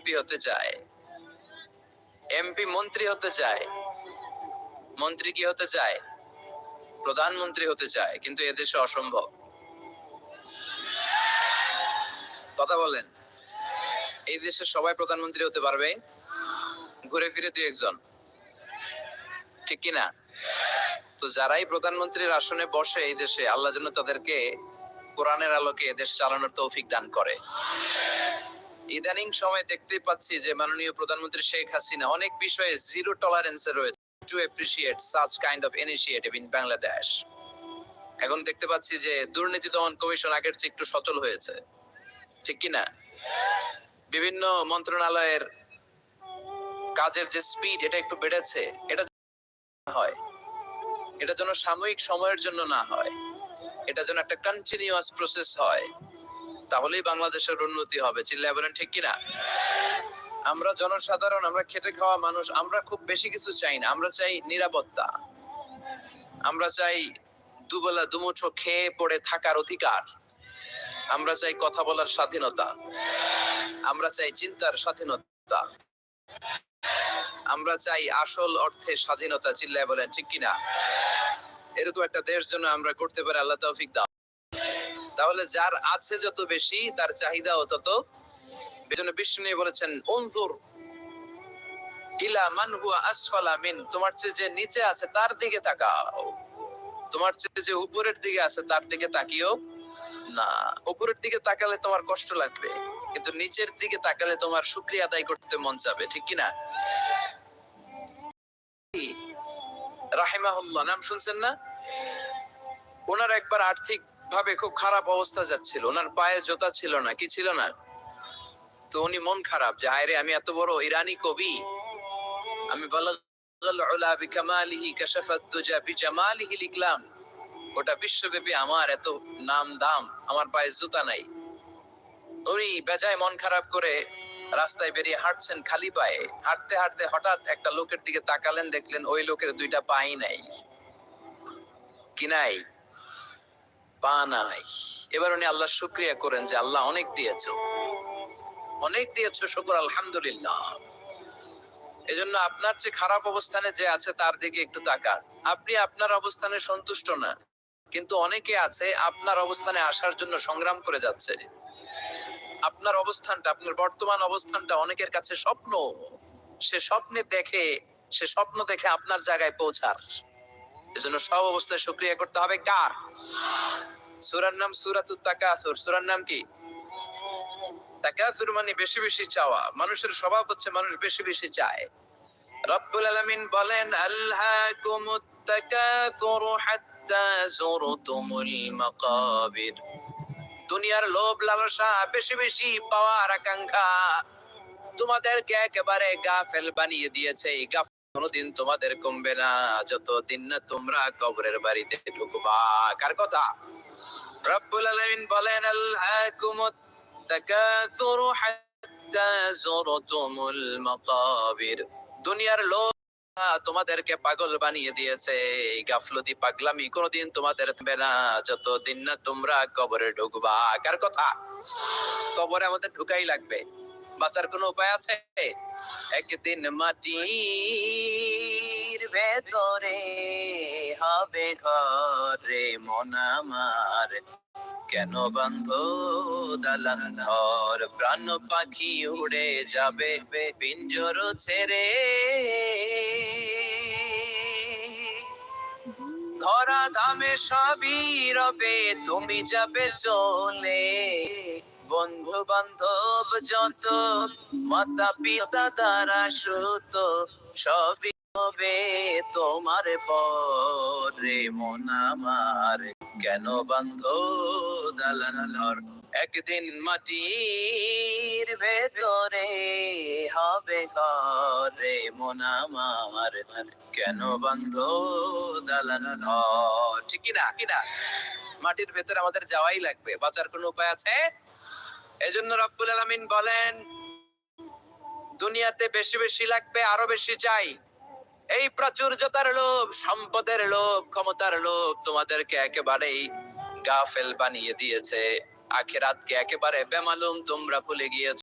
MP হতে চায়, MP মন্ত্রী হতে চায়, মন্ত্রী কি হতে চায়? প্রধানমন্ত্রী হতে চায়, কিন্তু এদেশে অসম্ভব। কথা বলেন, এই দেশে সবাই প্রধানমন্ত্রী হতে পারবে? ঘুরে ফিরে দুই একজন, ঠিক কিনা? তো যারাই প্রধানমন্ত্রীর আসনে বসে এই দেশে, আল্লাহ যেন তাদেরকে কোরআনের আলোকে এদেশ চালানোর তৌফিক দান করে। ইদানিং সময় দেখতে পাচ্ছি যে মাননীয় প্রধানমন্ত্রী শেখ হাসিনা অনেক বিষয়ে জিরো টলারেন্সে রয়েছে, to appreciate such kind of initiative in Bangladesh. এখন দেখতে পাচ্ছি যে দুর্নীতি দমন কমিশন আগের চেয়ে একটু সচল হয়েছে, ঠিক কিনা? বিভিন্ন মন্ত্রণালয়ের কাজের যে স্পিড, এটা একটু বেড়েছে। এটা হয়, এটা যেন সাময়িক সময়ের জন্য না হয়, এটা যেন একটা কন্টিনিউয়াস প্রসেস হয়, তাহলেই বাংলাদেশের উন্নতি হবে। চিল্লায় বলেন ঠিক কিনা? আমরা জনসাধারণ, আমরা খেটে খাওয়া মানুষ, আমরা খুব বেশি কিছু চাই না। আমরা চাই নিরাপত্তা, আমরা চাই দুবেলা দুমুঠো খেয়ে পড়ে থাকার অধিকার, আমরা চাই কথা বলার স্বাধীনতা, আমরা চাই চিন্তার স্বাধীনতা, আমরা চাই আসল অর্থে স্বাধীনতা। চিল্লায় বলেন ঠিক কিনা? এরকম একটা দেশ যেন আমরা করতে পারি, আল্লাহ তৌফিক দাও। তাহলে যার আছে যত বেশি, তার চাহিদাও তত। এজন্য বিষ্ণু বলেছেন, উনজুর ইলা মান হুয়া আসফালা মিন, তোমার চেয়ে যে নিচে আছে তার দিকে তাকাও, তোমার চেয়ে যে উপরের দিকে আছে তার দিকে তাকিও না। উপরের দিকে তাকালে তোমার কষ্ট লাগবে, কিন্তু নিচের দিকে তাকালে তোমার শুকরিয়া আদায় করতে মন চাবে, ঠিক কিনা? রাহিমাহুল্লাহ, নাম শুনছেন না? ওনার একবার আর্থিক ভাবে খুব খারাপ অবস্থা যাচ্ছিল, ওনার পায়ে জুতা ছিল না, কি ছিল না? তো উনি মন খারাপ যে হায়রে, আমি এত বড় ইরানি কবি, আমি বালাগাল উলা বিকামালিহি কাশাফাত দুজা বিজামালিহি লিখলাম, ওটা বিশ্বব্যাপী আমার এত নাম দাম, আমার পায়ে জুতা নাই। উনি বেজায় মন খারাপ করে রাস্তায় বেরিয়ে হাঁটছেন খালি পায়ে। হাঁটতে হাঁটতে হঠাৎ একটা লোকের দিকে তাকালেন, দেখলেন ওই লোকের দুইটা পাই নাই। কি নাই? পা নাই। এবার উনি আল্লাহর শুকরিয়া করেন যে আল্লাহ অনেক দিয়েছো, অনেক দিয়েছো, শুকর আলহামদুলিল্লাহ। এজন্য আপনার যে খারাপ অবস্থানে যে আছে তার দিকে একটু তাকান। আপনি আপনার অবস্থানে সন্তুষ্ট না, কিন্তু অনেকে আছে আপনার অবস্থানে আসার জন্য সংগ্রাম করে যাচ্ছে। আপনার অবস্থানটা, আপনার বর্তমান অবস্থানটা অনেকের কাছে স্বপ্ন। সে স্বপ্ন দেখে আপনার জায়গায় পৌঁছার। এজন্য সব অবস্থায় শুকরিয়া করতে হবে। কার? সূরার নাম সূরাতুত তাকাসুর। সূরার নাম কি? তাকাসুর মানে বেশি বেশি চাওয়া। মানুষের স্বভাব হচ্ছে মানুষ বেশি বেশি চায়। রব্বুল আলামিন বলেন, আলহাকুমুত তাকাসুর হাত্তা যুরতুমুল মাকাবির। দুনিয়ার লোভ লালসা, বেশি বেশি পাওয়ার আকাঙ্ক্ষা তোমাদেরকে একেবারে গাফেল বানিয়ে দিয়েছে। এই গাফেল কোনোদিন তোমাদের কমবে না যতদিন না তোমরা কবরের বাড়িতে ঢুকবা। কার কথা? রব্বুল আলামিন বলেন, আলহাকুমুত তাকাসুর হাত্তা যুরতুমুল মাকাবির। দুনিয়ার লোভ তোমাদেরকে পাগল বানিয়ে দিয়েছে। এই গাফলতি পাগলামি কোনোদিন তোমাদের থামবে না যতদিন না তোমরা কবরে ঢুকবা। কার কথা? কবরে আমাদের ঢুকাই লাগবে, বাঁচার কোনো উপায় আছে? একদিন মাটির ভেতরে হবে ঘরে মন আমার, কেন বন্ধ দালান ঘর, প্রাণ পাখি উড়ে যাবে পিঞ্জর ছেড়ে, ধরা ধামে সবই রবে তুমি যাবে চলে, বন্ধু বান্ধব যত মাতা পিতা দ্বারা সুত সবই হবে তোমার পরে মন আমার, কেন বন্ধ দালান ঘর। একদিন মাটির ভেতরে হবে ঘরে মন আমার, কেন বন্ধ দালান ঘর। ঠিক কিনা? কিনা? মাটির ভেতরে আমাদের যাওয়াই লাগবে, বাঁচার কোনো উপায় আছে? এজন্য রব্বুল আলামিন বলেন, দুনিয়াতে বেশি বেশি লাগবে, আরো বেশি চাই। এই প্রাচুর্যতার লোভ, সম্পদের লোভ, ক্ষমতার লোভ তোমাদেরকে একেবারেই গাফেল বানিয়ে দিয়েছে। আখিরাতকে একেবারে বেমালুম তোমরা ভুলে গিয়েছো।